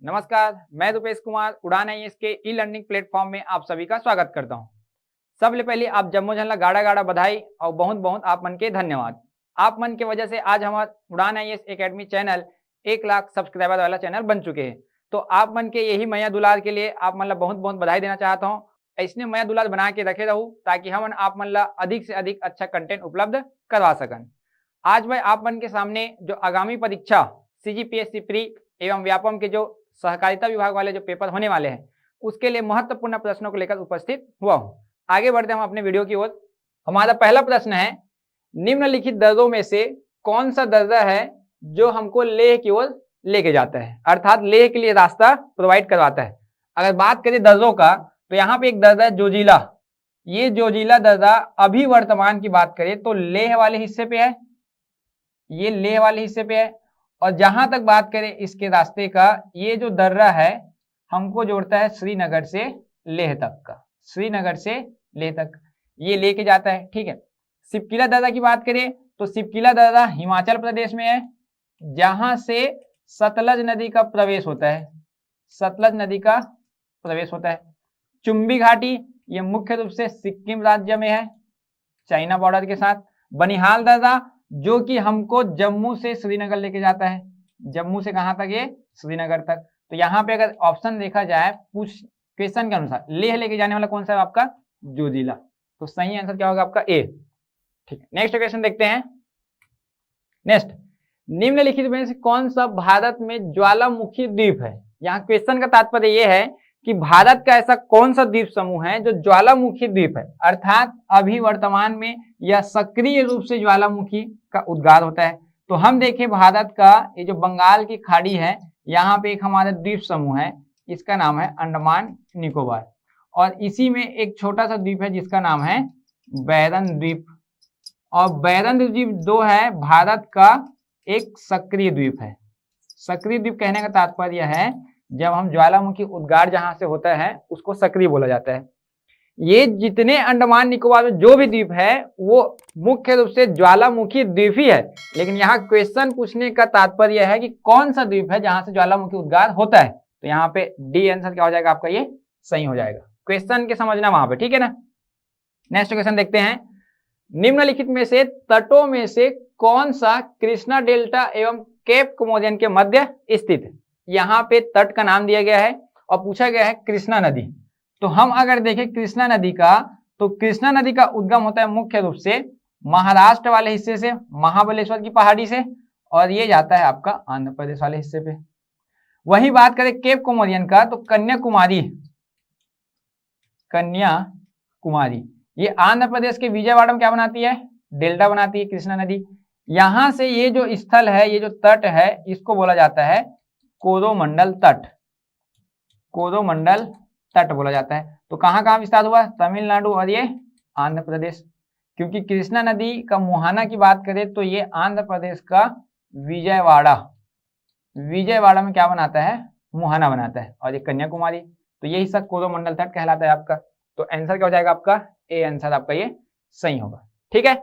नमस्कार, मैं रुपेश कुमार उड़ान आईएएस के ई लर्निंग प्लेटफॉर्म में आप सभी का स्वागत करता हूं। सबले पहले आप जम्मो झनला गाड़ा गाड़ा बधाई और बहुत बहुत आप मन के धन्यवाद। आप मन के वजह से आज हमारा उड़ान IAS academy channel 1 lakh subscriber वाला चैनल बन चुके हैं। तो आप मन के यही मैया दुलार के लिए आप मन ला बहुत बहुत बधाई देना चाहता हूँ। ऐसने मैया दुलार बना के रखे रहूँ ताकि हम आप मन ला अधिक से अधिक अच्छा कंटेंट उपलब्ध करवा सकन। आज मैं आप मन के सामने जो आगामी परीक्षा सीजीपीएससी प्री एवं व्यापम के जो सहकारिता विभाग वाले जो पेपर होने वाले हैं उसके लिए महत्वपूर्ण प्रश्नों को लेकर उपस्थित हुआ हूं। आगे बढ़ते हम अपने वीडियो की ओर। हमारा पहला प्रश्न है, निम्नलिखित दर्जों में से कौन सा दर्जा है जो हमको लेह की ओर लेके जाता है, अर्थात लेह के लिए रास्ता प्रोवाइड करवाता है। अगर बात करें दर्जों का तो यहाँ पे एक दर्जा है जोजिला। ये जोजिला दर्जा अभी वर्तमान की बात करें तो लेह वाले हिस्से पे है, ये लेह वाले हिस्से पे है। और जहां तक बात करें इसके रास्ते का, ये जो दर्रा है हमको जोड़ता है श्रीनगर से लेह तक का, श्रीनगर से लेह तक ये लेके जाता है। ठीक है। सिपकिला दर्रा की बात करें तो सिपकिला दर्रा हिमाचल प्रदेश में है, जहां से सतलज नदी का प्रवेश होता है, सतलज नदी का प्रवेश होता है। चुंबी घाटी ये मुख्य रूप से सिक्किम राज्य में है, चाइना बॉर्डर के साथ। बनिहाल दर्रा जो कि हमको जम्मू से श्रीनगर लेके जाता है, जम्मू से कहां तक, ये श्रीनगर तक। तो यहाँ पे अगर ऑप्शन देखा जाए क्वेश्चन के अनुसार लेह लेके जाने वाला कौन सा है आपका, जोजिला। तो सही आंसर क्या होगा आपका ए। ठीक है, नेक्स्ट क्वेश्चन देखते हैं। नेक्स्ट, निम्नलिखित में से कौन सा भारत में ज्वालामुखी द्वीप है। यहाँ क्वेश्चन का तात्पर्य यह है कि भारत का ऐसा कौन सा द्वीप समूह है जो ज्वालामुखी द्वीप है, अर्थात अभी वर्तमान में यह सक्रिय रूप से ज्वालामुखी का उद्गार होता है। तो हम देखें भारत का ये जो बंगाल की खाड़ी है, यहाँ पे एक हमारा द्वीप समूह है, इसका नाम है अंडमान निकोबार, और इसी में एक छोटा सा द्वीप है जिसका नाम है बैरन द्वीप। और बैरन द्वीप दो है भारत का एक सक्रिय द्वीप है। सक्रिय द्वीप कहने का तात्पर्य है जब हम ज्वालामुखी उद्गार जहां से होता है उसको सक्रिय बोला जाता है। ये जितने अंडमान निकोबार में जो भी द्वीप है वो मुख्य रूप से ज्वालामुखी द्वीप ही है, लेकिन यहाँ क्वेश्चन पूछने का तात्पर्य है कि कौन सा द्वीप है जहां से ज्वालामुखी उद्गार होता है। तो यहाँ पे डी आंसर क्या हो जाएगा आपका, ये सही हो जाएगा। क्वेश्चन के समझना वहां पे, ठीक है ना। नेक्स्ट क्वेश्चन देखते हैं। निम्नलिखित में से तटों में से कौन सा कृष्णा डेल्टा एवं केप कोमोडियन के मध्य स्थित है। यहाँ पे तट का नाम दिया गया है और पूछा गया है कृष्णा नदी। तो हम अगर देखें कृष्णा नदी का, तो कृष्णा नदी का उद्गम होता है मुख्य रूप से महाराष्ट्र वाले हिस्से से, महाबलेश्वर की पहाड़ी से, और ये जाता है आपका आंध्र प्रदेश वाले हिस्से पे। वही बात करें केप कोमोडियन का तो कन्याकुमारी, कन्याकुमारी ये आंध्र प्रदेश के विजयवाड़ा में क्या बनाती है, डेल्टा बनाती है कृष्णा नदी। यहां से ये जो स्थल है, ये जो तट है, इसको बोला जाता है कोरोमंडल तट, कोरोमंडल तट बोला जाता है। तो कहां कहां विस्तार हुआ, तमिलनाडु और ये आंध्र प्रदेश। क्योंकि कृष्णा नदी का मुहाना की बात करें तो ये आंध्र प्रदेश का विजयवाड़ा, विजयवाड़ा में क्या बनाता है, मुहाना बनाता है, और ये कन्याकुमारी। तो ये हिस्सा कोरोमंडल तट कहलाता है आपका। तो आंसर क्या हो जाएगा आपका, ए आंसर आपका ये सही होगा। ठीक है।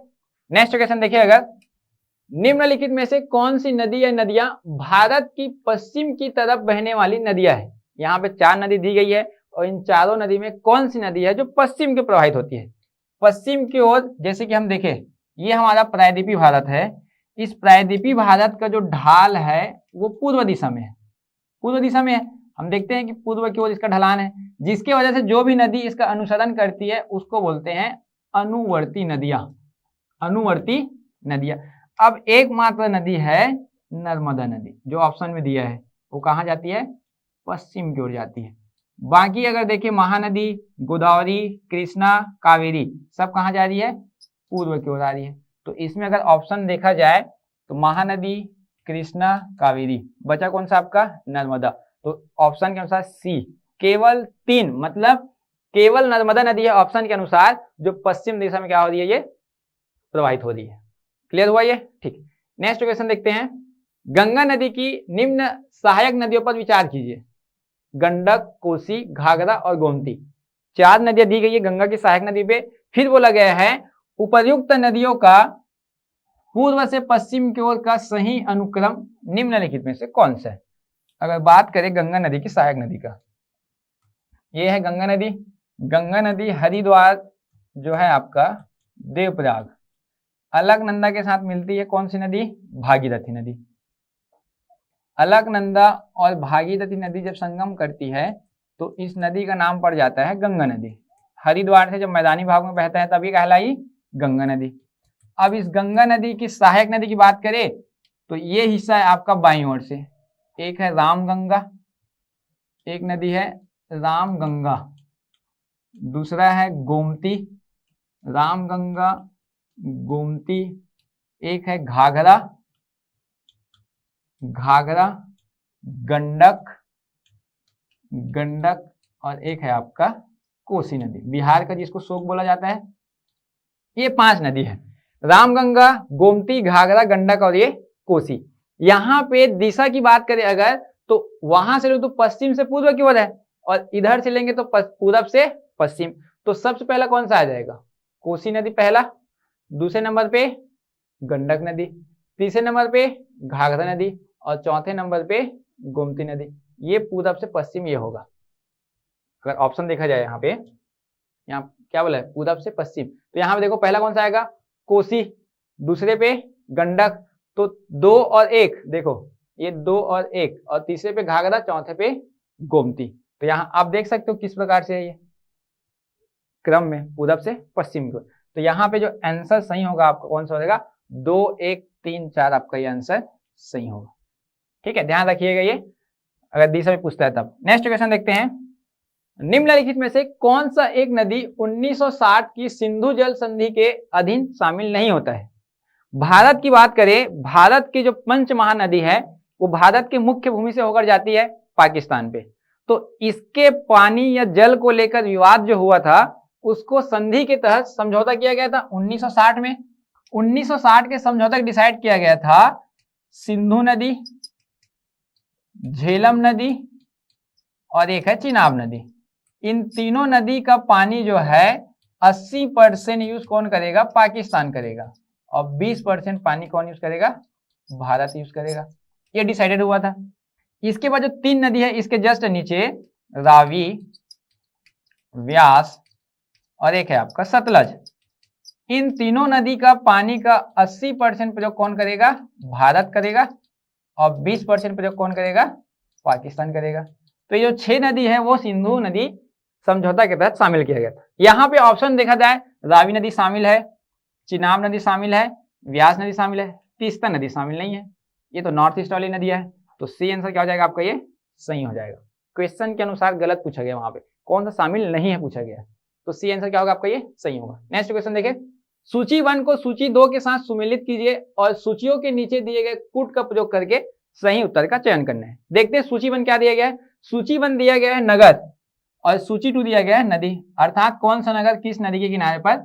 नेक्स्ट क्वेश्चन देखिए, अगर निम्नलिखित में से कौन सी नदी या नदियां भारत की पश्चिम की तरफ बहने वाली नदियां है। यहाँ पे 4 नदी दी गई है और इन चारों नदी में कौन सी नदी है जो पश्चिम की प्रवाहित होती है, पश्चिम की ओर। जैसे कि हम देखें ये हमारा प्रायद्वीपीय भारत है, इस प्रायद्वीपीय भारत का जो ढाल है वो पूर्व दिशा में है, पूर्व दिशा में है। हम देखते हैं कि पूर्व की ओर इसका ढलान है, जिसकी वजह से जो भी नदी इसका अनुसरण करती है उसको बोलते हैं अनुवर्ती नदियां, अनुवर्ती नदियां। अब एकमात्र नदी है नर्मदा नदी, जो ऑप्शन में दिया है, वो कहाँ जाती है, पश्चिम की ओर जाती है। बाकी अगर देखिए महानदी, गोदावरी, कृष्णा, कावेरी सब कहाँ जा रही है, पूर्व की ओर आ रही है। तो इसमें अगर ऑप्शन देखा जाए तो महानदी, कृष्णा, कावेरी, बचा कौन सा आपका, नर्मदा। तो ऑप्शन के अनुसार सी, केवल 3, मतलब केवल नर्मदा नदी है ऑप्शन के अनुसार जो पश्चिम दिशा में क्या हो रही है, ये प्रवाहित हो रही है। क्लियर हुआ ये, ठीक। नेक्स्ट क्वेश्चन देखते हैं। गंगा नदी की निम्न सहायक नदियों पर विचार कीजिए। गंडक, कोसी, घाघरा और गोमती, 4 नदियां दी गई है गंगा की सहायक नदी पे। फिर बोला गया है उपर्युक्त नदियों का पूर्व से पश्चिम की ओर का सही अनुक्रम निम्नलिखित में से कौन सा है। अगर बात करें गंगा नदी की सहायक नदी का, ये है गंगा नदी। गंगा नदी हरिद्वार जो है आपका देवप्रयाग, अलकनंदा के साथ मिलती है कौन सी नदी? भागीरथी नदी। अलकनंदा और भागीरथी नदी जब संगम करती है तो इस नदी का नाम पड़ जाता है गंगा नदी। हरिद्वार से जब मैदानी भाग में बहता है तब ये कहलाई गंगा नदी। अब इस गंगा नदी की सहायक नदी की बात करें तो ये हिस्सा है आपका बाईं ओर से, एक है रामगंगा, एक नदी है रामगंगा, दूसरा है गोमती, रामगंगा गोमती, एक है घाघरा, घाघरा गंडक, गंडक, और एक है आपका कोसी नदी, बिहार का जिसको शोक बोला जाता है। ये 5 नदी है, रामगंगा, गोमती, घाघरा, गंडक और ये कोसी। यहाँ पे दिशा की बात करें अगर तो वहां से तो पश्चिम से पूर्व की ओर है और इधर से लेंगे तो पूरब से पश्चिम। तो सबसे पहला कौन सा आ जाएगा? कोसी नदी पहला, दूसरे नंबर पे गंडक नदी, तीसरे नंबर पे घाघरा नदी और चौथे नंबर पे गोमती नदी। ये पूरब से पश्चिम ये होगा। अगर ऑप्शन देखा जाए यहाँ पे, यहाँ क्या बोला है? पूरब से पश्चिम। तो यहाँ पे देखो पहला कौन सा आएगा? कोसी, दूसरे पे गंडक, तो 2 और 1, देखो ये 2 और 1, और तीसरे पे घाघरा, चौथे पे गोमती। तो यहाँ आप देख सकते हो किस प्रकार से है ये क्रम में, पूरब से पश्चिम को। तो यहाँ पे जो आंसर सही होगा आपका कौन सा हो जाएगा? 2, 1, 3, 4 आपका ये आंसर सही होगा। ठीक है, ध्यान रखिएगा ये, अगर दिशा में पूछता है तब। नेक्स्ट क्वेश्चन देखते हैं, निम्नलिखित में से कौन सा एक नदी 1960 की सिंधु जल संधि के अधीन शामिल नहीं होता है? भारत की बात करें, भारत की जो पंच महानदी है वो भारत के मुख्य भूमि से होकर जाती है पाकिस्तान पे। तो इसके पानी या जल को लेकर विवाद जो हुआ था उसको संधि के तहत समझौता किया गया था 1960 में। 1960 के समझौता डिसाइड किया गया था सिंधु नदी, झेलम नदी और एक है चिनाब नदी। इन तीनों नदी का पानी जो है 80% यूज कौन करेगा? पाकिस्तान करेगा, और 20% पानी कौन यूज करेगा? भारत यूज करेगा। ये डिसाइडेड हुआ था। इसके बाद जो 3 नदी है इसके जस्ट नीचे, रावी, व्यास और एक है आपका सतलज। इन तीनों नदी का पानी का 80% प्रयोग कौन करेगा? भारत करेगा, और 20% प्रयोग कौन करेगा? पाकिस्तान करेगा। तो ये जो 6 नदी है वो सिंधु नदी समझौता के तहत शामिल किया गया था। यहाँ पे ऑप्शन देखा जाए, रावी नदी शामिल है, चिनाब नदी शामिल है, व्यास नदी शामिल है, तीस्ता नदी शामिल नहीं है। ये तो नॉर्थ ईस्ट वाली नदी है। तो सी आंसर क्या हो जाएगा आपका? ये सही हो जाएगा। क्वेश्चन के अनुसार गलत पूछा गया, वहां पे कौन सा शामिल नहीं है पूछा गया, तो सी आंसर क्या होगा आपका? ये सही होगा। नेक्स्ट क्वेश्चन देखें, सूची 1 को सूची 2 के साथ सुमेलित कीजिए और सूचियों के नीचे दिए गए कूट का प्रयोग करके सही उत्तर का चयन करना है। देखते हैं सूची 1 क्या दिया गया है। सूची 1 दिया गया है नगर और सूची 2 दिया गया है नदी, अर्थात कौन सा नगर किस नदी के किनारे पर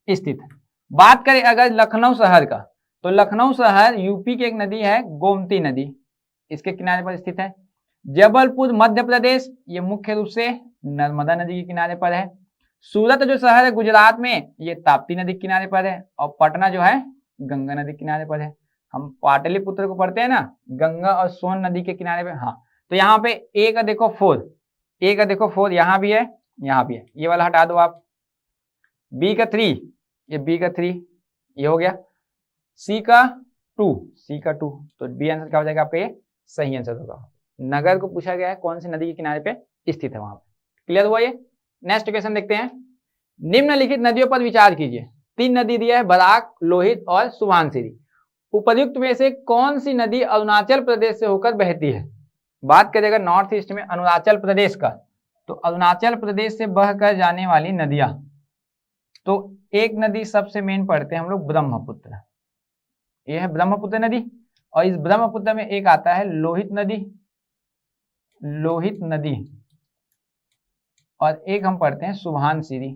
स्थित है। बात करें अगर लखनऊ शहर का, तो लखनऊ शहर यूपी की एक नदी है गोमती नदी, इसके किनारे पर स्थित है। जबलपुर मध्य प्रदेश, ये मुख्य रूप से नर्मदा नदी के किनारे पर है। सूरत जो शहर है गुजरात में, ये ताप्ती नदी के किनारे पर है। और पटना जो है गंगा नदी के किनारे पर है। हम पाटलिपुत्र को पढ़ते हैं ना, गंगा और सोन नदी के किनारे पे। हाँ, तो यहाँ पे ए का देखो 4, ए का देखो 4 यहाँ भी है, यहाँ भी है, ये वाला हटा दो आप। बी का 3, ये बी का 3 ये हो गया। सी का 2, सी का 2, तो बी आंसर क्या हो जाएगा आपका? ये सही आंसर होगा। नगर को पूछा गया है कौन सी नदी के किनारे पे स्थित है वहां पे। क्लियर हुआ ये? नेक्स्ट क्वेश्चन देखते हैं, निम्नलिखित नदियों पर विचार कीजिए। 3 नदी दिया है, बराक, लोहित और सुबनसिरी। उपर्युक्त में से कौन सी नदी अरुणाचल प्रदेश से होकर बहती है? बात करेगा नॉर्थ ईस्ट में अरुणाचल प्रदेश का, तो अरुणाचल प्रदेश से बहकर जाने वाली नदियां, तो एक नदी सबसे मेन पढ़ते हैं हम लोग, ब्रह्मपुत्र। यह है ब्रह्मपुत्र नदी, और इस ब्रह्मपुत्र में एक आता है लोहित नदी, लोहित नदी, और एक हम पढ़ते हैं सुबनसिरी,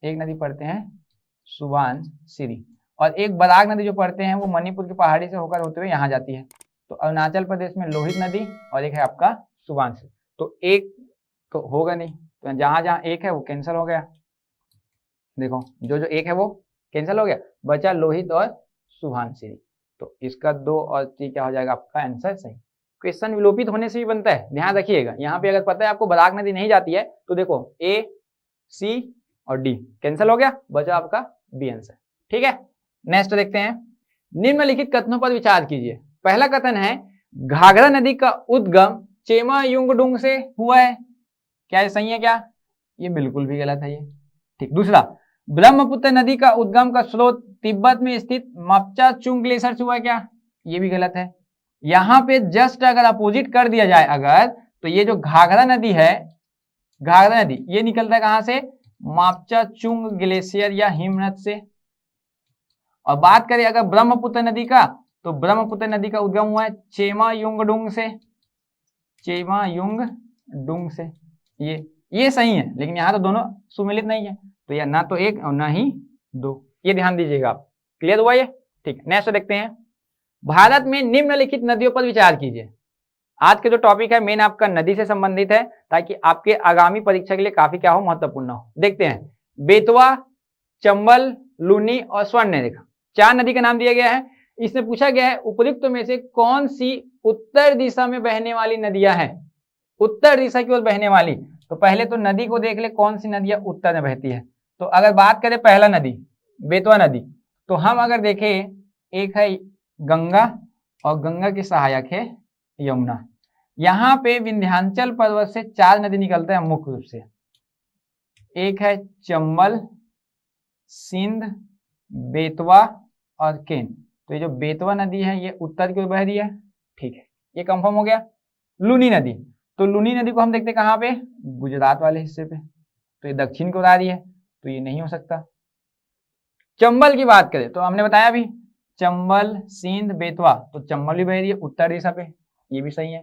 एक नदी पढ़ते हैं सुबनसिरी, और एक बराक नदी जो पढ़ते हैं वो मणिपुर की पहाड़ी से होकर होते हुए यहाँ जाती है। तो अरुणाचल प्रदेश में लोहित नदी और एक है आपका सुबनसिरी। तो एक तो होगा नहीं, तो जहां जहां एक है वो कैंसिल हो गया। देखो जो जो एक है वो कैंसिल हो गया, बचा लोहित और सुबनसिरी। तो इसका 2 और 3 क्या हो जाएगा आपका आंसर? सही। क्वेश्चन विलोपित होने से भी बनता है, ध्यान रखिएगा। यहाँ पे अगर पता है आपको बराक नदी नहीं जाती है तो देखो ए, सी और डी कैंसिल हो गया, बचा आपका बी आंसर। ठीक है, नेक्स्ट देखते हैं। निम्नलिखित कथनों पर विचार कीजिए। पहला कथन है घाघरा नदी का उद्गम चेमायुंगडुंग से हुआ है। क्या ये सही है क्या? ये बिल्कुल भी गलत है ये। ठीक, दूसरा, ब्रह्मपुत्र नदी का उद्गम का स्रोत तिब्बत में स्थित मापचाचुंग ग्लेशियर से हुआ है क्या? ये भी गलत है। यहाँ पे जस्ट अगर अपोजिट कर दिया जाए अगर, तो ये जो घाघरा नदी है, घाघरा नदी ये निकलता है कहां से? मापचाचुंग ग्लेशियर या हिमनद से। और बात करें अगर ब्रह्मपुत्र नदी का, तो ब्रह्मपुत्र नदी का उद्गम हुआ है चेमायुंगडुंग से, चेमायुंगडुंग से। ये सही है, लेकिन यहाँ तो दोनों सुमेलित नहीं है, तो यह ना तो एक और ना ही दो, ये ध्यान दीजिएगा आप। क्लियर हुआ ये? ठीक, नेक्स्ट देखते हैं। भारत में निम्नलिखित नदियों पर विचार कीजिए। आज के जो टॉपिक है मेन आपका नदी से संबंधित है, ताकि आपके आगामी परीक्षा के लिए काफी क्या हो, महत्वपूर्ण हो। देखते हैं, बेतवा, चंबल, लूनी और स्वर्णरेखा, 4 नदी का नाम दिया गया है। इसमें पूछा गया है उपयुक्त में से कौन सी उत्तर दिशा में बहने वाली नदियां हैं, उत्तर दिशा की ओर बहने वाली। तो पहले तो नदी को देख ले, कौन सी नदियां उत्तर में बहती है। तो अगर बात करें पहला नदी बेतवा नदी, तो हम अगर देखें, एक है गंगा और गंगा की सहायक है यमुना। यहाँ पे विंध्याचल पर्वत से 4 नदी निकलते हैं मुख्य रूप से, एक है चंबल, सिंध, बेतवा और केन। तो ये जो बेतवा नदी है ये उत्तर की ओर बह रही है। ठीक है, ये कंफर्म हो गया। लूनी नदी, तो लूनी नदी को हम देखते हैं कहाँ पे? गुजरात वाले हिस्से पे, तो ये दक्षिण की ओर आ रही है, तो ये नहीं हो सकता। चंबल की बात करें तो हमने बताया भी, चंबल, सिंध, बेतवा, तो चंबल भी बह रही है उत्तर दिशा पे, ये भी सही है।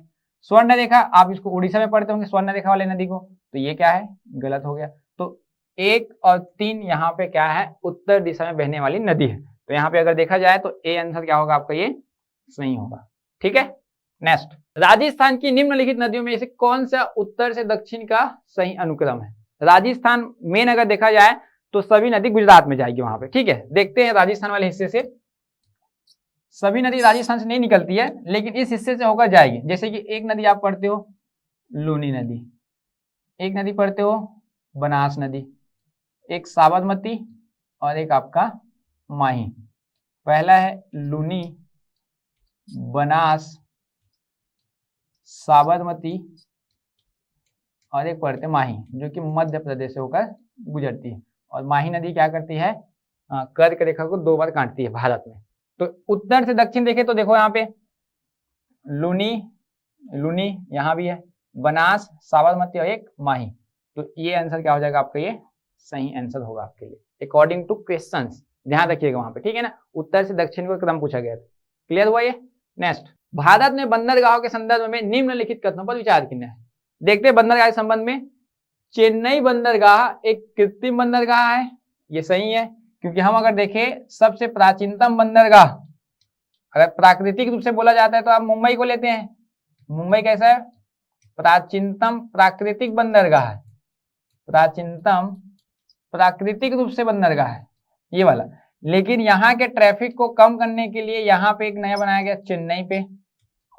स्वर्णरेखा, आप इसको उड़ीसा में पढ़ते होंगे स्वर्णरेखा वाले नदी को, तो ये क्या है? गलत हो गया। तो 1 और 3 यहाँ पे क्या है? उत्तर दिशा में बहने वाली नदी है। तो यहाँ पे अगर देखा जाए तो ए आंसर क्या होगा आपका? ये सही होगा। ठीक है, नेक्स्ट, राजस्थान की निम्नलिखित नदियों में से कौन सा उत्तर से दक्षिण का सही अनुक्रम है? राजस्थान मेन अगर देखा जाए तो सभी नदी गुजरात में जाएगी वहां पे। ठीक है, देखते हैं राजस्थान वाले हिस्से से। सभी नदी राजस्थान से नहीं निकलती है, लेकिन इस हिस्से से होकर जाएगी। जैसे कि एक नदी आप पढ़ते हो लूनी नदी, एक नदी पढ़ते हो बनास नदी, एक साबरमती और एक आपका माही। पहला है लूनी, बनास, साबरमती और एक पढ़ते माही, जो कि मध्य प्रदेश से होकर गुजरती है। और माही नदी क्या करती है? कर्क रेखा को 2 बार काटती है भारत में। तो उत्तर से दक्षिण देखे तो देखो यहाँ पे लूनी, लूनी यहाँ भी है, बनास, साबरमती और एक माही। तो ये आंसर क्या हो जाएगा आपका? ये सही आंसर होगा आपके लिए अकॉर्डिंग टू क्वेश्चंस। ध्यान रखिएगा वहां पे, ठीक है ना, उत्तर से दक्षिण को क्रम पूछा गया था। क्लियर हुआ ये? नेक्स्ट, भारत में बंदरगाहों के संदर्भ में निम्नलिखित कथनों पर विचार करना है। देखते हैं बंदरगाह के संबंध में। चेन्नई बंदरगाह एक कृत्रिम बंदरगाह है, ये सही है, क्योंकि हम अगर देखें सबसे प्राचीनतम बंदरगाह अगर प्राकृतिक रूप से बोला जाता है तो आप मुंबई को लेते हैं। मुंबई कैसा है? प्राचीनतम प्राकृतिक बंदरगाह है, प्राचीनतम प्राकृतिक रूप से बंदरगाह है ये वाला। लेकिन यहाँ के ट्रैफिक को कम करने के लिए यहाँ पे एक नया बनाया गया चेन्नई पे,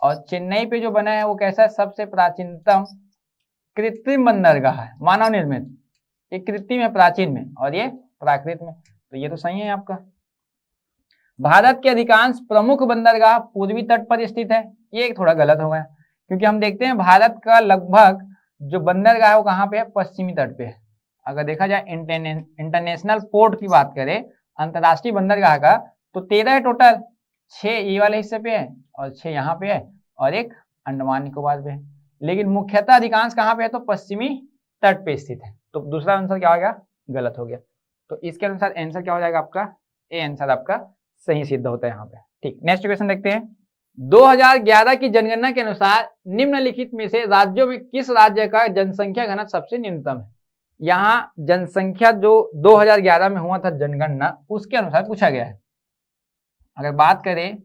और चेन्नई पे जो बना है वो कैसा है? सबसे प्राचीनतम कृत्रिम बंदरगाह है, मानव निर्मित। एक कृत्रिम है प्राचीन में और ये प्राकृत में, तो ये तो सही है आपका। भारत के अधिकांश प्रमुख बंदरगाह पूर्वी तट पर स्थित है, ये एक थोड़ा गलत हो गया, क्योंकि हम देखते हैं भारत का लगभग जो बंदरगाह है वो कहाँ पे है? पश्चिमी तट पे है। अगर देखा जाए इंटरनेशनल पोर्ट की बात करें, अंतरराष्ट्रीय बंदरगाह का, तो 13 है टोटल, 6 ये वाले हिस्से पे है और 6 यहाँ पे है और एक अंडमान निकोबार पे है। लेकिन मुख्यतः अधिकांश कहाँ पे है? तो पश्चिमी तट पे स्थित है। तो दूसरा आंसर क्या हो गया? गलत हो गया। तो इसके अनुसार आंसर क्या हो जाएगा आपका? ए आंसर आपका सही सिद्ध होता है यहाँ पे। ठीक, नेक्स्ट क्वेश्चन देखते हैं। 2011 की जनगणना के अनुसार निम्नलिखित में से राज्यों में किस राज्य का जनसंख्या घनत्व सबसे न्यूनतम है? यहाँ जनसंख्या जो 2011 में हुआ था जनगणना, उसके अनुसार पूछा गया है। अगर बात करें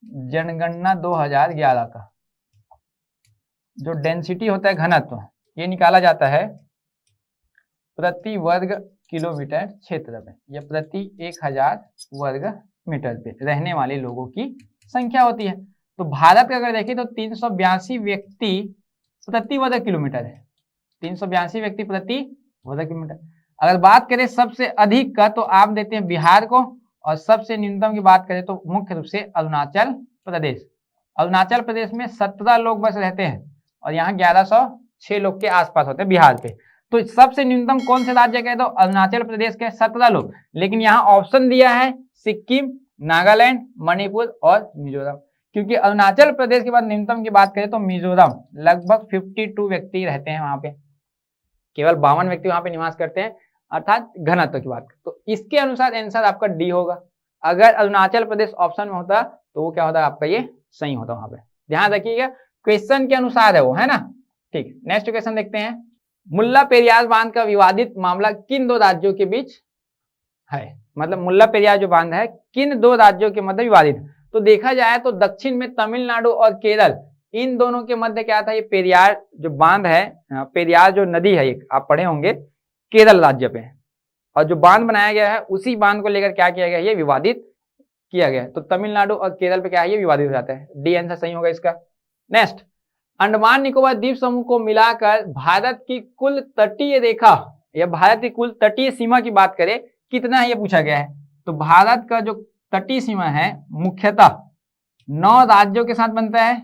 जनगणना 2011 का, जो डेंसिटी होता है घनत्व, ये निकाला जाता है प्रति वर्ग किलोमीटर क्षेत्र में या प्रति 1000 वर्ग मीटर पे रहने वाले लोगों की संख्या होती है। तो भारत का अगर देखें तो 382 व्यक्ति प्रति वर्ग किलोमीटर है, 382 व्यक्ति प्रति वर्ग किलोमीटर। अगर बात करें सबसे अधिक का तो आप देते हैं बिहार को, और सबसे न्यूनतम की बात करें तो मुख्य रूप से अरुणाचल प्रदेश। अरुणाचल प्रदेश में 17 लोग बस रहते हैं और यहाँ 1106 लोग के आसपास होते हैं बिहार पे। तो सबसे न्यूनतम कौन से राज्य के, तो अरुणाचल प्रदेश के 17 लोग। लेकिन यहाँ ऑप्शन दिया है सिक्किम, नागालैंड, मणिपुर और मिजोरम, क्योंकि अरुणाचल प्रदेश के बाद न्यूनतम की बात करें तो मिजोरम लगभग 52 व्यक्ति रहते हैं वहां पे, केवल 52 व्यक्ति वहां पे निवास करते हैं, अर्थात घनत्व की बात। तो इसके अनुसार आंसर आपका डी होगा। अगर अरुणाचल प्रदेश ऑप्शन में होता तो वो क्या होता, आपका ये सही होता वहां पे। ध्यान रखिएगा, क्वेश्चन के अनुसार है वो, है ना। ठीक, नेक्स्ट क्वेश्चन देखते हैं। मुल्ला पेरियार बांध का विवादित मामला किन दो राज्यों के बीच है, मतलब मुल्ला पेरियार जो बांध है किन दो राज्यों के मध्य विवादित। तो देखा जाए तो दक्षिण में तमिलनाडु और केरल, इन दोनों के मध्य क्या था, ये पेरियार जो बांध है, पेरियार जो नदी है एक आप पढ़े होंगे, केरल राज्य पे, और जो बांध बनाया गया है उसी बांध को लेकर क्या किया गया, ये विवादित किया गया। तो तमिलनाडु और केरल पे क्या है, ये विवादित हो जाता है। डी आंसर सही होगा इसका। नेक्स्ट, अंडमान निकोबार द्वीप समूह को मिलाकर भारत की कुल तटीय रेखा या भारत की कुल तटीय सीमा की बात करें कितना है, ये पूछा गया है। तो भारत का जो तटीय सीमा है मुख्यतः 9 राज्यों के साथ बनता है।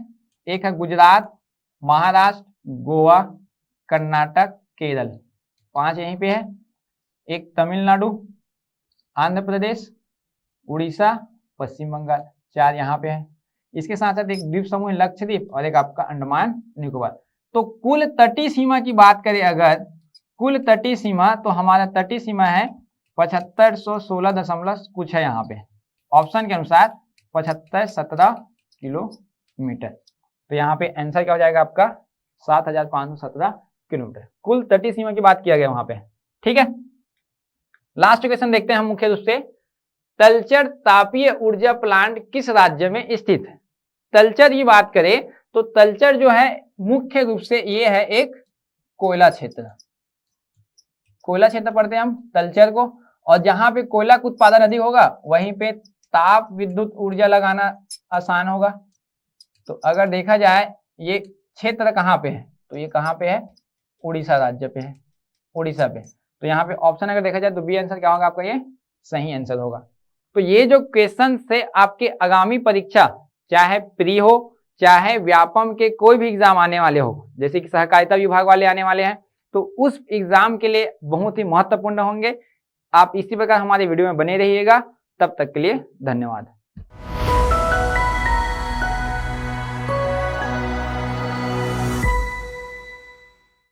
एक है गुजरात, महाराष्ट्र, गोवा, कर्नाटक, केरल, 5 यहीं पे है। एक तमिलनाडु, आंध्र प्रदेश, उड़ीसा, पश्चिम बंगाल, 4 यहाँ पे है। इसके साथ साथ एक द्वीप समूह लक्षद्वीप और एक आपका अंडमान निकोबार। तो कुल तटीय सीमा की बात करें, अगर कुल तटीय सीमा, तो हमारा तटीय सीमा है 7516 दशमलव कुछ है यहाँ पे, ऑप्शन के अनुसार 7517 किलोमीटर। तो यहाँ पे आंसर क्या हो जाएगा आपका 7517 किलोमीटर। कुल तटीय सीमा की बात किया गया वहां पे। ठीक है, लास्ट क्वेश्चन देखते हैं हम मुख्य रूप से। तलचर तापीय ऊर्जा प्लांट किस राज्य में स्थित है। तलचर की बात करें तो तलचर जो है मुख्य रूप से ये है एक कोयला क्षेत्र, कोयला क्षेत्र पढ़ते हैं हम तलचर को, और जहां पे कोयला का उत्पादन अधिक होगा वहीं पे ताप विद्युत ऊर्जा लगाना आसान होगा। तो अगर देखा जाए ये क्षेत्र कहाँ पे है, तो ये कहाँ पे है, उड़ीसा राज्य पे है, उड़ीसा पे। तो यहाँ पे ऑप्शन अगर देखा जाए तो बी आंसर क्या होगा आपका, ये सही आंसर होगा। तो ये जो क्वेश्चन से आपके आगामी परीक्षा, चाहे प्री हो चाहे व्यापम के कोई भी एग्जाम आने वाले हो, जैसे कि सहकारिता विभाग वाले आने वाले हैं, तो उस एग्जाम के लिए बहुत ही महत्वपूर्ण होंगे। आप इसी प्रकार हमारे वीडियो में बने रहिएगा। तब तक के लिए धन्यवाद।